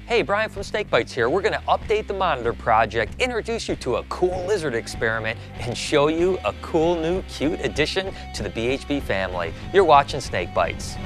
Hey, Brian from SnakeBytes here. We're gonna update the monitor project, introduce you to a cool lizard experiment, and show you a cool new cute addition to the BHB family. You're watching SnakeBytes.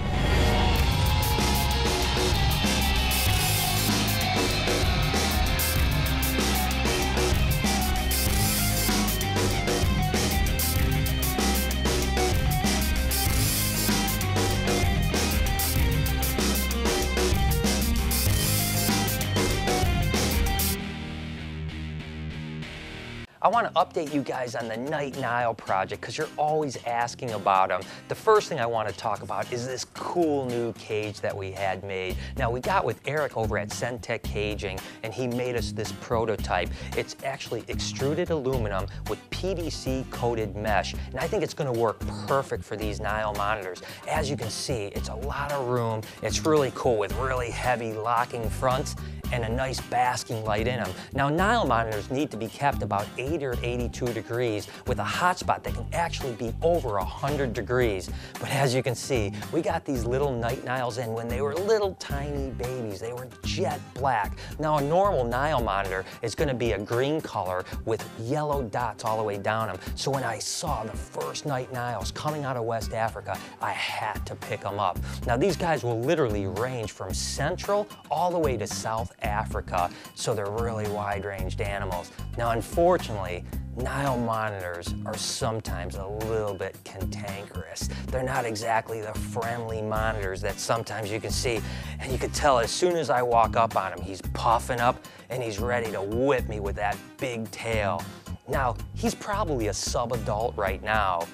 I want to update you guys on the Night Nile project because you're always asking about them. The first thing I want to talk about is this cool new cage that we had made. Now, we got with Eric over at Centec Caging, and he made us this prototype. It's actually extruded aluminum with PVC coated mesh, and I think it's going to work perfect for these Nile monitors. As you can see, it's a lot of room. It's really cool with really heavy locking fronts and a nice basking light in them. Now, Nile monitors need to be kept about 80 or 82 degrees with a hotspot that can actually be over 100 degrees. But as you can see, we got these little Night Niles in when they were little tiny babies. They were jet black. Now, a normal Nile monitor is gonna be a green color with yellow dots all the way down them. So when I saw the first Night Niles coming out of West Africa, I had to pick them up. Now, these guys will literally range from Central all the way to South Africa, so they're really wide-ranged animals. Now, unfortunately, Nile monitors are sometimes a little bit cantankerous. They're not exactly the friendly monitors that sometimes you can see, and you can tell as soon as I walk up on him, he's puffing up and he's ready to whip me with that big tail. Now, he's probably a sub-adult right now.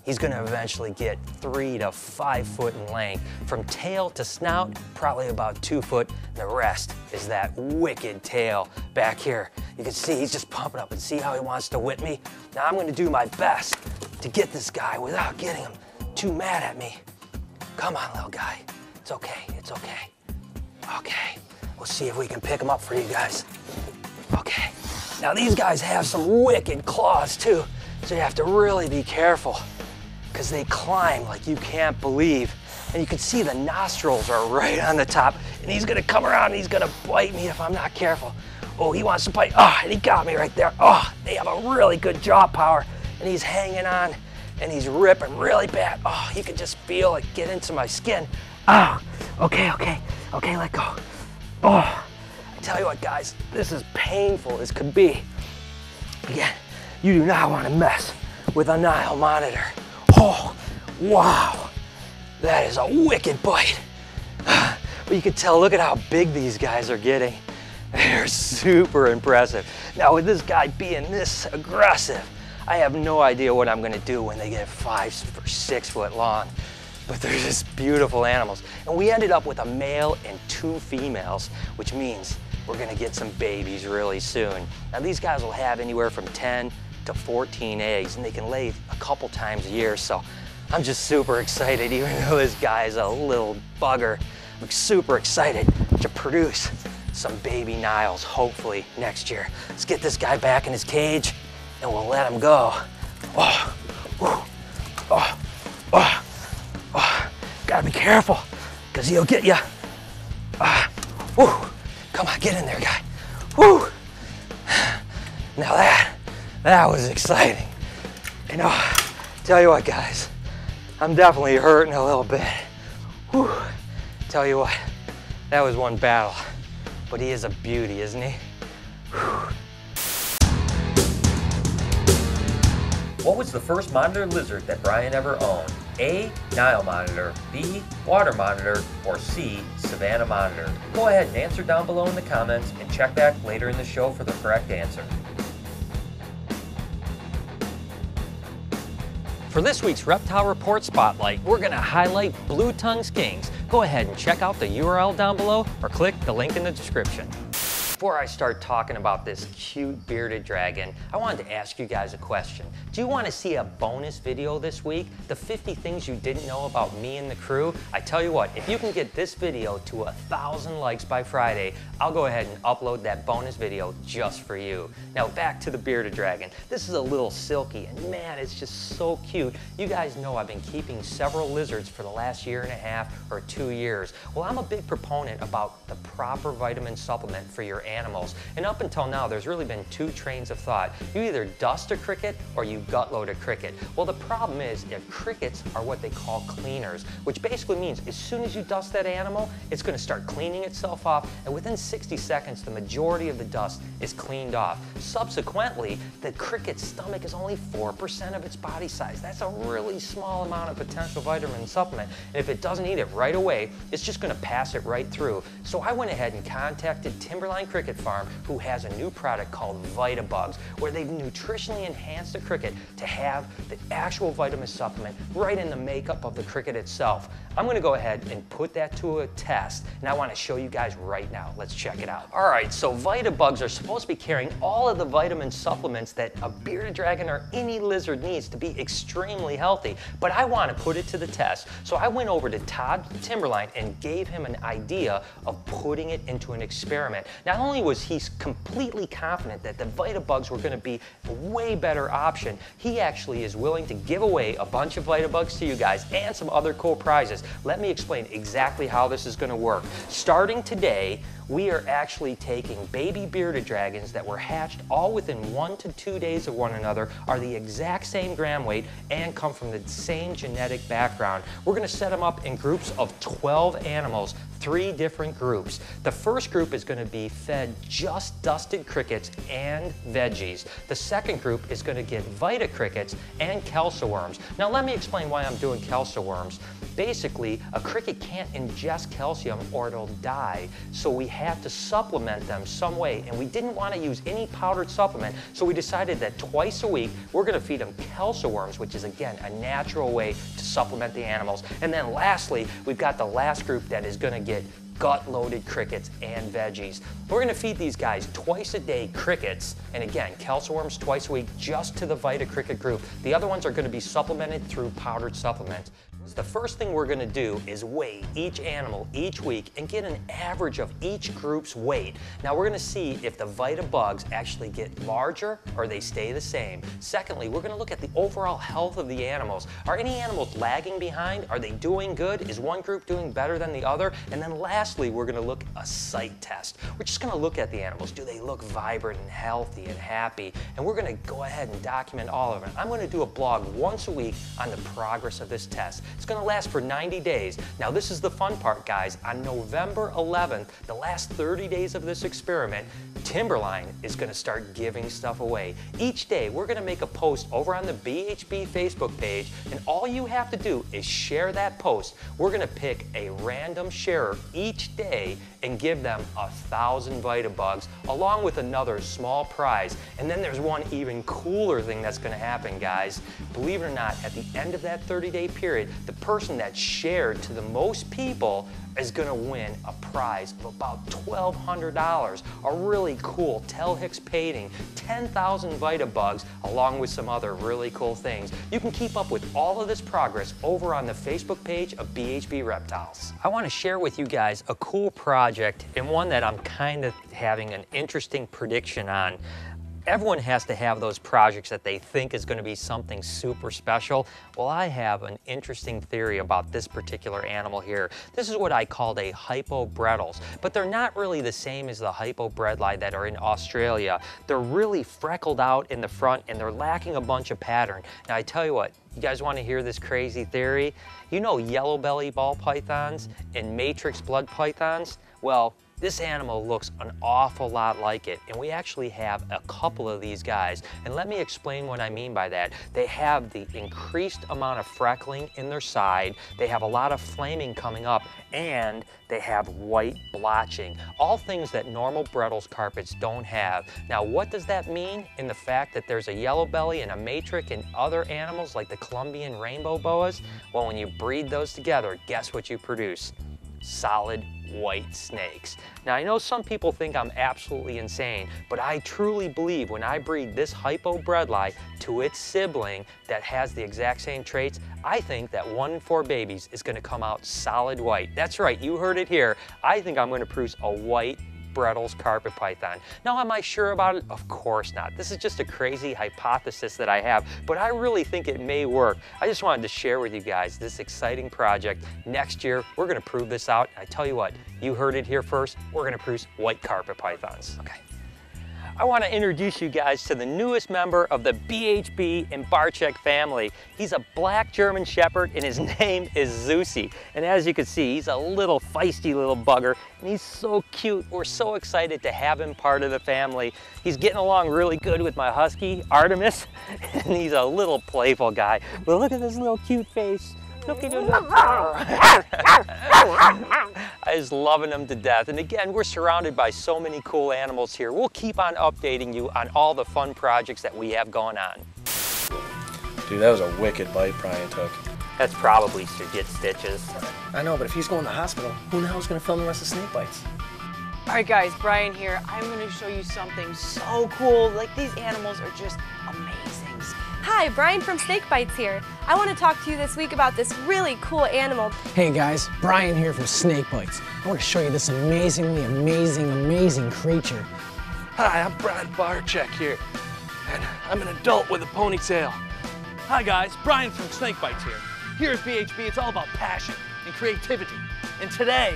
He's gonna eventually get 3 to 5 foot in length. From tail to snout, probably about 2 foot. The rest is that wicked tail back here. You can see he's just pumping up, and see how he wants to whip me? Now I'm gonna do my best to get this guy without getting him too mad at me. Come on, little guy. It's okay, it's okay. Okay, we'll see if we can pick him up for you guys. Okay, now these guys have some wicked claws too, so you have to really be careful, because they climb like you can't believe. And you can see the nostrils are right on the top, and he's gonna come around and he's gonna bite me if I'm not careful. Oh, he wants to bite. Oh, and he got me right there. Oh, they have a really good jaw power, and he's hanging on and he's ripping really bad. Oh, you can just feel it get into my skin. Oh, okay, let go. Oh, I tell you what, guys, this is painful as could be. Again, you do not want to mess with a Nile monitor. Oh, wow, that is a wicked bite. But you can tell, look at how big these guys are getting. They're super impressive. Now, with this guy being this aggressive, I have no idea what I'm gonna do when they get 5 or 6 foot long. But they're just beautiful animals. And we ended up with a male and 2 females, which means we're gonna get some babies really soon. Now, these guys will have anywhere from 10 to 14 eggs, and they can lay a couple times a year, so I'm just super excited. Even though this guy is a little bugger, I'm super excited to produce some baby Niles, hopefully next year. Let's get this guy back in his cage, and we'll let him go. Oh, oh, oh, oh, oh. Gotta be careful, because he'll get you. Come on, get in there, guy. Woo. Now that was exciting. You know, tell you what, guys, I'm definitely hurting a little bit. Whew. Tell you what, that was one battle, but he is a beauty, isn't he? Whew. What was the first monitor lizard that Brian ever owned? A, Nile monitor, B, water monitor, or C, Savannah monitor? Go ahead and answer down below in the comments, and check back later in the show for the correct answer. For this week's Reptile Report Spotlight, we're going to highlight blue-tongued skinks. Go ahead and check out the URL down below or click the link in the description. Before I start talking about this cute bearded dragon, I wanted to ask you guys a question. Do you want to see a bonus video this week? The 50 things you didn't know about me and the crew? I tell you what, if you can get this video to 1,000 likes by Friday, I'll go ahead and upload that bonus video just for you. Now back to the bearded dragon. This is a little silky and man, it's just so cute. You guys know I've been keeping several lizards for the last year and a half or 2 years. Well, I'm a big proponent about the proper vitamin supplement for your animals. And up until now, there's really been 2 trains of thought. You either dust a cricket or you gut load a cricket. Well, the problem is that crickets are what they call cleaners, which basically means as soon as you dust that animal, it's going to start cleaning itself off, and within 60 seconds, the majority of the dust is cleaned off. Subsequently, the cricket's stomach is only 4% of its body size. That's a really small amount of potential vitamin supplement, and if it doesn't eat it right away, it's just going to pass it right through. So I went ahead and contacted Timberline Cricket Farm, who has a new product called VitaBugs, where they've nutritionally enhanced the cricket to have the actual vitamin supplement right in the makeup of the cricket itself. I'm going to go ahead and put that to a test, and I want to show you guys right now. Let's check it out. All right, so VitaBugs are supposed to be carrying all of the vitamin supplements that a bearded dragon or any lizard needs to be extremely healthy, but I want to put it to the test. So I went over to Todd Timberline and gave him an idea of putting it into an experiment. Not only was he completely confident that the VitaBugs were going to be a way better option, he actually is willing to give away a bunch of VitaBugs to you guys and some other cool prizes. Let me explain exactly how this is going to work. Starting today, we are actually taking baby bearded dragons that were hatched all within 1 to 2 days of one another, are the exact same gram weight, and come from the same genetic background. We're going to set them up in groups of 12 animals, 3 different groups. The first group is going to be fed just dusted crickets and veggies. The second group is going to get Vita crickets and kelsa worms. Now let me explain why I'm doing kelsa worms. Basically, a cricket can't ingest calcium or it'll die, so we have to supplement them some way, and we didn't want to use any powdered supplement, so we decided that twice a week we're going to feed them kelsa worms, which is again a natural way to supplement the animals. And then lastly, we've got the last group that is going to get gut-loaded crickets and veggies. We're going to feed these guys twice a day crickets, and again, kelsa worms twice a week just to the Vita cricket group. The other ones are going to be supplemented through powdered supplements. The first thing we're going to do is weigh each animal each week and get an average of each group's weight. Now we're going to see if the VitaBugs actually get larger or they stay the same. Secondly, we're going to look at the overall health of the animals. Are any animals lagging behind? Are they doing good? Is one group doing better than the other? And then lastly, we're going to look at a sight test. We're just going to look at the animals. Do they look vibrant and healthy and happy? And we're going to go ahead and document all of it. I'm going to do a blog once a week on the progress of this test. It's going to last for 90 days. Now this is the fun part, guys. On November 11th, the last 30 days of this experiment, Timberline is going to start giving stuff away. Each day we're going to make a post over on the BHB Facebook page, and all you have to do is share that post. We're going to pick a random sharer each day and give them 1,000 VitaBugs along with another small prize. And then there's one even cooler thing that's going to happen, guys. Believe it or not, at the end of that 30-day period, the person that shared to the most people is going to win a prize of about $1,200. A really cool Tel Hicks painting, 10,000 VitaBugs, along with some other really cool things. You can keep up with all of this progress over on the Facebook page of BHB Reptiles. I want to share with you guys a cool project, and one that I'm kind of having an interesting prediction on. Everyone has to have those projects that they think is going to be something super special. Well, I have an interesting theory about this particular animal here. This is what I called a HYPO BREDLIs, but they're not really the same as the HYPO BREDLI that are in Australia. They're really freckled out in the front, and they're lacking a bunch of pattern. Now, I tell you what, you guys want to hear this crazy theory? You know yellow belly ball pythons and matrix blood pythons? Well, this animal looks an awful lot like it, and we actually have a couple of these guys. And let me explain what I mean by that. They have the increased amount of freckling in their side, they have a lot of flaming coming up, and they have white blotching. All things that normal Bredl's carpets don't have. Now, what does that mean in the fact that there's a yellow belly and a matrix in other animals like the Colombian rainbow boas? Well, when you breed those together, guess what you produce? solid white snakes. Now I know some people think I'm absolutely insane, but I truly believe when I breed this HYPO BREDLI to its sibling that has the exact same traits, I think that 1 in 4 babies is going to come out solid white. That's right, you heard it here. I think I'm going to produce a white Bredl's carpet python. Now, am I sure about it? Of course not. This is just a crazy hypothesis that I have, but I really think it may work. I just wanted to share with you guys this exciting project. Next year, we're going to prove this out. I tell you what, you heard it here first. We're going to produce white carpet pythons. Okay. I want to introduce you guys to the newest member of the BHB and Barczyk family. He's a black German Shepherd and his name is Zeusy. And as you can see, he's a little feisty little bugger and he's so cute. We're so excited to have him part of the family. He's getting along really good with my husky, Artemis, and he's a little playful guy. But look at this little cute face. Look at him. I was loving them to death. And again, we're surrounded by so many cool animals here. We'll keep on updating you on all the fun projects that we have going on. Dude, that was a wicked bite Brian took. That's probably to get stitches. I know, but if he's going to the hospital, who the hell is going to film the rest of Snake Bites? All right, guys, Brian here. I'm going to show you something so cool. Like, these animals are just amazing. Hi, Brian from SnakeBytes here. I want to talk to you this week about this really cool animal. Hey guys, Brian here from SnakeBytes. I want to show you this amazingly amazing creature. Hi, I'm Brian Barczyk here, and I'm an adult with a ponytail. Hi guys, Brian from SnakeBytes here. Here at BHB, it's all about passion and creativity. And today,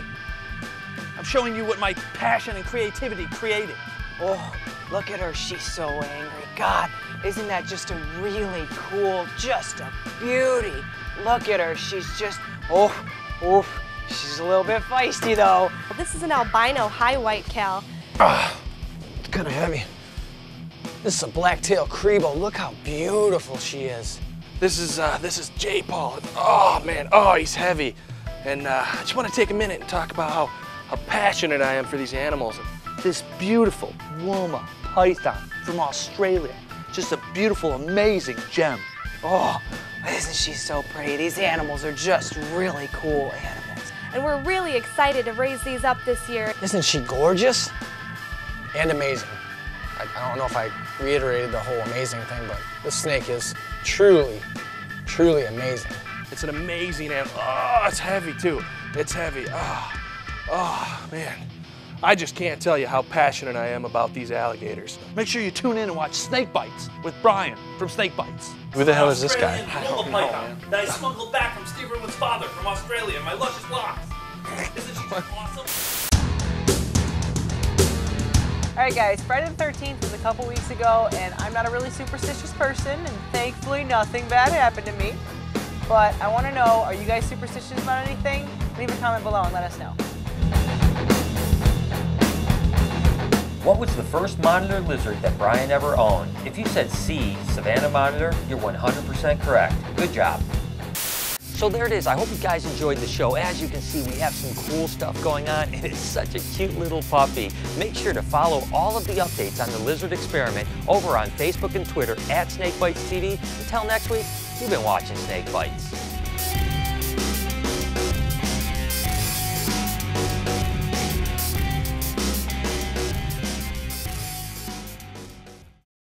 I'm showing you what my passion and creativity created. Oh, look at her. She's so angry. God, isn't that just a really cool, just a beauty? Look at her. She's just, she's a little bit feisty though. This is an albino high white cal. It's kind of heavy. This is a black-tailed Crebo. Look how beautiful she is. This is J. Paul. Oh man, oh he's heavy. And I just want to take a minute and talk about how passionate I am for these animals. This beautiful Woma python from Australia. Just a beautiful, amazing gem. Oh, isn't she so pretty? These animals are just really cool animals. And we're really excited to raise these up this year. Isn't she gorgeous? And amazing. I don't know if I reiterated the whole amazing thing, but this snake is truly amazing. It's an amazing animal. Oh, it's heavy too. It's heavy. Oh man. I just can't tell you how passionate I am about these alligators. Make sure you tune in and watch Snake Bites with Brian from SnakeBytes. Who the hell is this guy? I don't know, man. That I smuggled back from Steve Irwin's father from Australia, my luscious locks. Isn't she just awesome? All right, guys, Friday the 13th was a couple weeks ago, and I'm not a really superstitious person, and thankfully nothing bad happened to me. But I want to know, are you guys superstitious about anything? Leave a comment below and let us know. What was the first monitor lizard that Brian ever owned? If you said C, Savannah monitor, you're 100% correct. Good job. So there it is. I hope you guys enjoyed the show. As you can see, we have some cool stuff going on. It is such a cute little puppy. Make sure to follow all of the updates on the lizard experiment over on Facebook and Twitter at SnakeBytesTV. Until next week, you've been watching Snake Bites.